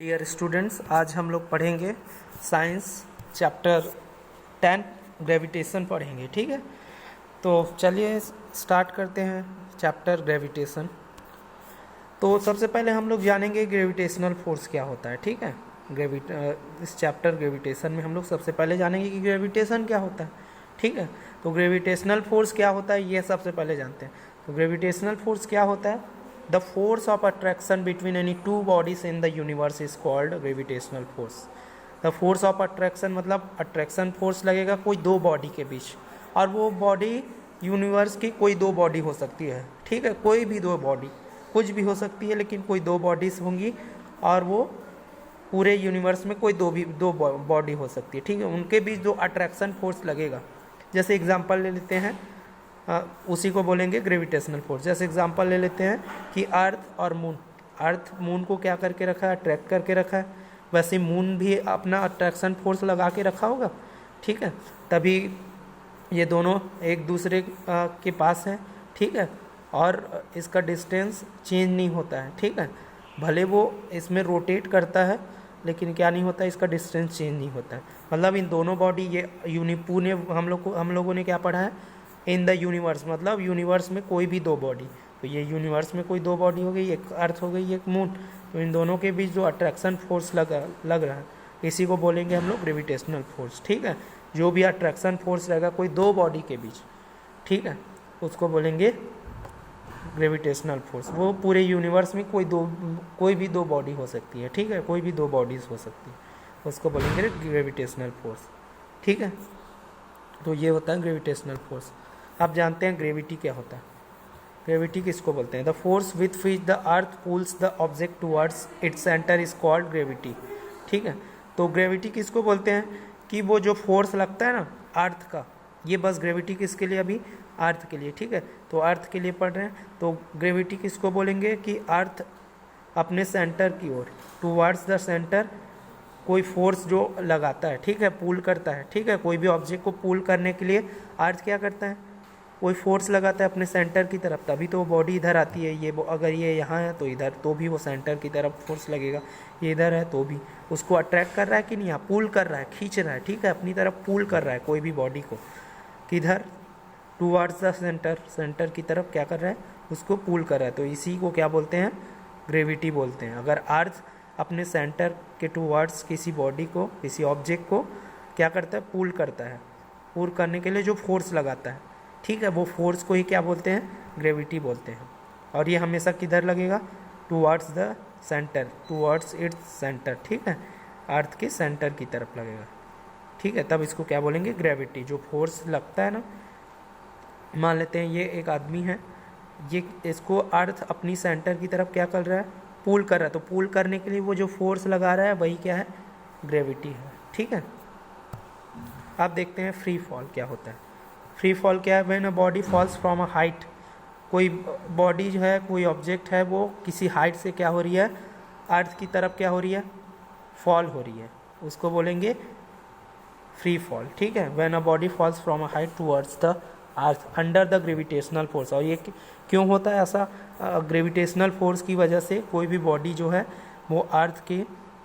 Dear students, आज हम लोग पढ़ेंगे साइंस चैप्टर 10 ग्रेविटेशन पढ़ेंगे। ठीक है, तो चलिए स्टार्ट करते हैं चैप्टर ग्रेविटेशन। तो सबसे पहले हम लोग जानेंगे ग्रेविटेशनल फोर्स क्या होता है। ठीक है, इस चैप्टर ग्रेविटेशन में हम लोग सबसे पहले जानेंगे कि ग्रेविटेशन क्या होता है। ठीक है, तो ग्रेविटेशनल फोर्स क्या होता है ये सबसे पहले जानते हैं। तो ग्रेविटेशनल फोर्स क्या होता है? The force of attraction between any two bodies in the universe is called gravitational force. The force of attraction मतलब attraction force लगेगा कोई दो बॉडी के बीच, और वो बॉडी यूनिवर्स की कोई दो बॉडी हो सकती है। ठीक है, कोई भी दो बॉडी, कुछ भी हो सकती है, लेकिन कोई दो बॉडीज होंगी और वो पूरे यूनिवर्स में कोई दो बॉडी हो सकती है। ठीक है, उनके बीच जो अट्रैक्शन फोर्स लगेगा, जैसे एग्जांपल ले लेते हैं, उसी को बोलेंगे ग्रेविटेशनल फोर्स। जैसे एग्जांपल ले लेते हैं कि अर्थ और मून, अर्थ मून को क्या करके रखा है? अट्रैक्ट करके रखा है। वैसे मून भी अपना अट्रैक्शन फोर्स लगा के रखा होगा। ठीक है, तभी ये दोनों एक दूसरे के पास हैं। ठीक है, और इसका डिस्टेंस चेंज नहीं होता है। ठीक है, भले वो इसमें रोटेट करता है लेकिन क्या नहीं होता, इसका डिस्टेंस चेंज नहीं होता है। मतलब इन दोनों बॉडी, ये यूनिपूने हम लोगों ने क्या पढ़ा है? इन द यूनिवर्स, मतलब यूनिवर्स में कोई भी दो बॉडी। तो ये यूनिवर्स में कोई दो बॉडी हो गई, एक अर्थ हो गई, एक मून। तो इन दोनों के बीच जो अट्रैक्शन फोर्स लग रहा है, इसी को बोलेंगे हम लोग ग्रेविटेशनल फोर्स। ठीक है, जो भी अट्रैक्शन फोर्स रहेगा कोई दो बॉडी के बीच, ठीक है, उसको बोलेंगे ग्रेविटेशनल फोर्स। वो पूरे यूनिवर्स में कोई भी दो बॉडी हो सकती है। ठीक है, कोई भी दो बॉडीज हो सकती है, उसको बोलेंगे ग्रेविटेशनल फोर्स। ठीक है, तो ये होता है ग्रेविटेशनल फोर्स। आप जानते हैं ग्रेविटी क्या होता है? ग्रेविटी किसको बोलते हैं? The force with which the earth pulls the object towards its centre is called gravity. ठीक है, तो ग्रेविटी किसको बोलते हैं? कि वो जो फोर्स लगता है ना अर्थ का, ये बस ग्रेविटी किसके लिए? अभी अर्थ के लिए। ठीक है, तो अर्थ के लिए पढ़ रहे हैं, तो ग्रेविटी किसको बोलेंगे? कि अर्थ अपने सेंटर की ओर, टुवर्ड्स द सेंटर, कोई फोर्स जो लगाता है, ठीक है, पुल करता है। ठीक है, कोई भी ऑब्जेक्ट को पुल करने के लिए अर्थ क्या करता है? कोई फोर्स लगाता है अपने सेंटर की तरफ, तभी तो वो बॉडी इधर आती है। ये अगर ये यहाँ है तो इधर, तो भी वो सेंटर की तरफ फोर्स लगेगा। ये इधर है तो भी उसको अट्रैक्ट कर रहा है कि नहीं? यहाँ पुल कर रहा है, खींच रहा है। ठीक है, अपनी तरफ पुल कर रहा है कोई भी बॉडी को, किधर? टूवर्ड्स द सेंटर, सेंटर की तरफ क्या कर रहा है? उसको पुल कर रहा है। तो इसी को क्या बोलते हैं? ग्रेविटी बोलते हैं। अगर अर्थ अपने सेंटर के टूवर्ड्स किसी बॉडी को, किसी ऑब्जेक्ट को क्या करता है? पुल करता है। पुल करने के लिए जो फोर्स लगाता है, ठीक है, वो फोर्स को ही क्या बोलते हैं? ग्रेविटी बोलते हैं। और ये हमेशा किधर लगेगा? Towards the centre, towards its centre. ठीक है, अर्थ के सेंटर की तरफ लगेगा। ठीक है, तब इसको क्या बोलेंगे? ग्रेविटी। जो फोर्स लगता है ना, मान लेते हैं ये एक आदमी है, ये इसको अर्थ अपनी सेंटर की तरफ क्या कर रहा है? पुल कर रहा है। तो पुल करने के लिए वो जो फोर्स लगा रहा है वही क्या है? ग्रेविटी है। ठीक है, अब देखते हैं फ्री फॉल क्या होता है। फ्री फॉल क्या है? When a body falls from a height, कोई बॉडी जो है, कोई ऑब्जेक्ट है, वो किसी हाइट से क्या हो रही है? अर्थ की तरफ क्या हो रही है? फॉल हो रही है, उसको बोलेंगे फ्री फॉल। ठीक है, when a body falls from a height towards the earth under the gravitational force. और ये क्यों होता है ऐसा? ग्रेविटेशनल फोर्स की वजह से कोई भी बॉडी जो है वो अर्थ के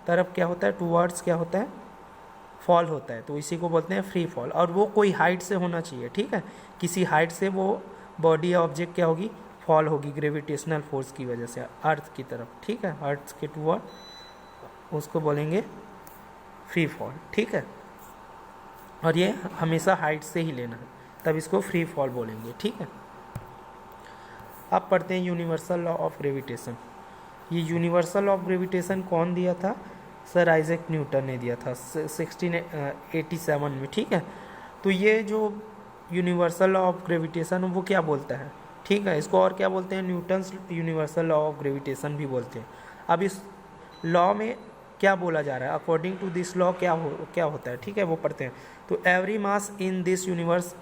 तरफ क्या होता है? टुवर्ड्स क्या होता है? फॉल होता है। तो इसी को बोलते हैं फ्री फॉल। और वो कोई हाइट से होना चाहिए। ठीक है, किसी हाइट से वो बॉडी या ऑब्जेक्ट क्या होगी? फॉल होगी ग्रेविटेशनल फोर्स की वजह से अर्थ की तरफ। ठीक है, अर्थ के टुवर्ड, उसको बोलेंगे फ्री फॉल। ठीक है, और ये हमेशा हाइट से ही लेना है, तब इसको फ्री फॉल बोलेंगे। ठीक है, अब पढ़ते हैं यूनिवर्सल लॉ ऑफ ग्रेविटेशन। ये यूनिवर्सल लॉ ऑफ ग्रेविटेशन कौन दिया था? सर आइजैक न्यूटन ने दिया था 1687 में। ठीक है, तो ये जो यूनिवर्सल लॉ ऑफ ग्रेविटेशन वो क्या बोलता है? ठीक है, इसको और क्या बोलते हैं? Newton's universal law of gravitation भी बोलते हैं। अब इस लॉ में क्या बोला जा रहा है? अकॉर्डिंग टू दिस लॉ क्या होता है? ठीक है, वो पढ़ते हैं। तो every mass in this universe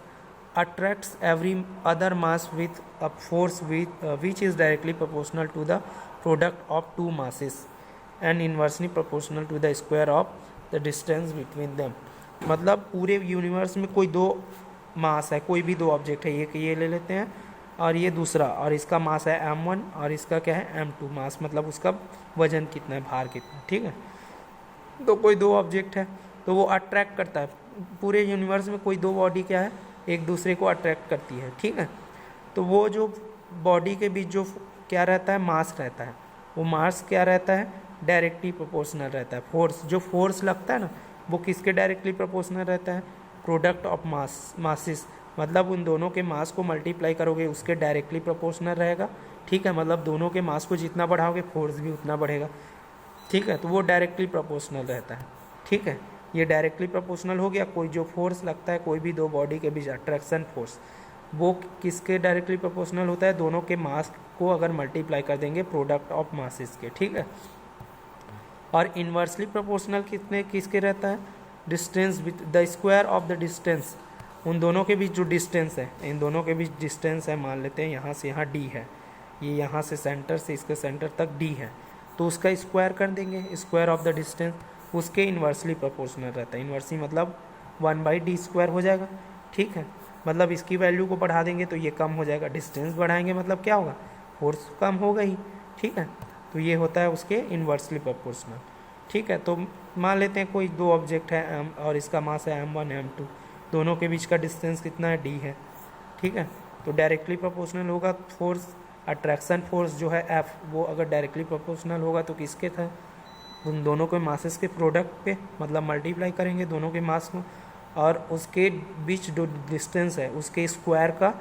attracts every other mass with a force which is directly proportional to the product of two masses and inversely proportional to the square of the distance between them। मतलब पूरे universe में कोई दो मास है, कोई भी दो object है, ये ले लेते हैं, और ये दूसरा, और इसका मास है m1 और इसका क्या है m2, मास मतलब उसका वजन कितना है, भार कितना है, ठीक है। तो कोई दो ऑब्जेक्ट है तो वो अट्रैक्ट करता है, पूरे यूनिवर्स में कोई दो बॉडी क्या है एक दूसरे को अट्रैक्ट करती है, ठीक है। तो वो जो बॉडी के बीच जो क्या रहता है, मास रहता है, वो मास क्या रहता है, डायरेक्टली प्रोपोर्शनल रहता है। फोर्स, जो फोर्स लगता है ना, वो किसके डायरेक्टली प्रोपोर्शनल रहता है, प्रोडक्ट ऑफ मासेस, मतलब उन दोनों के मास को मल्टीप्लाई करोगे उसके डायरेक्टली प्रोपोर्शनल रहेगा, ठीक है। मतलब दोनों के मास को जितना बढ़ाओगे फोर्स भी उतना बढ़ेगा, ठीक है। तो वो डायरेक्टली प्रोपोर्शनल रहता है, ठीक है। ये डायरेक्टली प्रोपोर्शनल हो गया। कोई जो फोर्स लगता है कोई भी दो बॉडी के बीच, अट्रैक्शन फोर्स, वो किसके डायरेक्टली प्रोपोर्शनल होता है, दोनों के मास को अगर मल्टीप्लाई कर देंगे प्रोडक्ट ऑफ मासेस के, ठीक है। और इन्वर्सली प्रोपोर्शनल किसके रहता है, distance the square of the distance, उन दोनों के बीच जो डिस्टेंस है, इन दोनों के बीच डिस्टेंस है, मान लेते हैं यहाँ से यहाँ डी है, ये यहाँ से सेंटर से इसके सेंटर तक डी है, तो उसका स्क्वायर कर देंगे, स्क्वायर ऑफ द डिस्टेंस उसके इन्वर्सली प्रोपोर्शनल रहता है। इन्वर्सली मतलब 1/d² हो जाएगा, ठीक है। मतलब इसकी वैल्यू को बढ़ा देंगे तो ये कम हो जाएगा, डिस्टेंस बढ़ाएंगे मतलब क्या होगा, फोर्स कम होगा ही, ठीक है। तो ये होता है उसके इन्वर्सली प्रोपोर्शनल, ठीक है। तो मान लेते हैं कोई दो ऑब्जेक्ट है m और इसका मास है m1 m2, दोनों के बीच का डिस्टेंस कितना है, d है, ठीक है। तो डायरेक्टली प्रोपोर्शनल होगा फोर्स, अट्रैक्शन फोर्स जो है F, वो अगर डायरेक्टली प्रोपोर्शनल होगा तो किसके था, उन दोनों के मासेस के प्रोडक्ट पे, मतलब मल्टीप्लाई करेंगे दोनों के मास को, और उसके बीच जो डिस्टेंस है उसके स्क्वायर का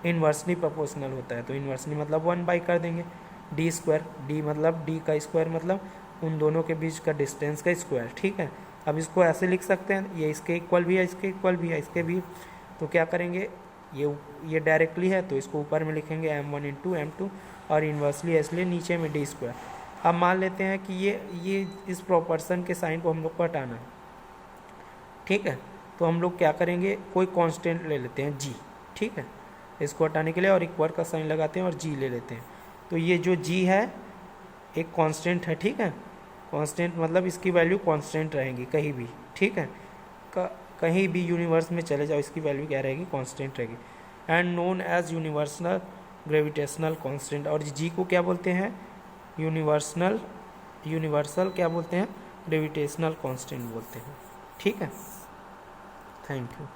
इन्वर्सली प्रोपोर्शनल होता है। तो इन्वर्सली मतलब 1 कर देंगे, d², d मतलब d का स्क्वायर मतलब उन दोनों के बीच का डिस्टेंस का स्क्वायर, ठीक है। अब इसको ऐसे लिख सकते हैं, ये इसके इक्वल भी है, इसके इक्वल भी है, इसके भी। तो क्या करेंगे, ये डायरेक्टली है तो इसको ऊपर में लिखेंगे m1 इंटू m2, और इन्वर्सली है इसलिए नीचे में d²। अब मान लेते हैं कि ये इस प्रोपोर्शन के साइन को हम लोग को हटाना है, ठीक है। तो हम लोग क्या करेंगे, कोई कांस्टेंट ले लेते हैं g, ठीक है, इसको हटाने के लिए, और इक्वल का साइन लगाते हैं और g ले लेते हैं। तो ये जो g है एक कांस्टेंट है, ठीक है। कांस्टेंट मतलब इसकी वैल्यू कांस्टेंट रहेगी कहीं भी, ठीक है। कहीं भी यूनिवर्स में चले जाओ इसकी वैल्यू क्या रहेगी, कांस्टेंट रहेगी। And known as universal gravitational constant, और g को क्या बोलते हैं, यूनिवर्सल क्या बोलते हैं, ग्रेविटेशनल कांस्टेंट बोलते हैं, ठीक है। Thank you.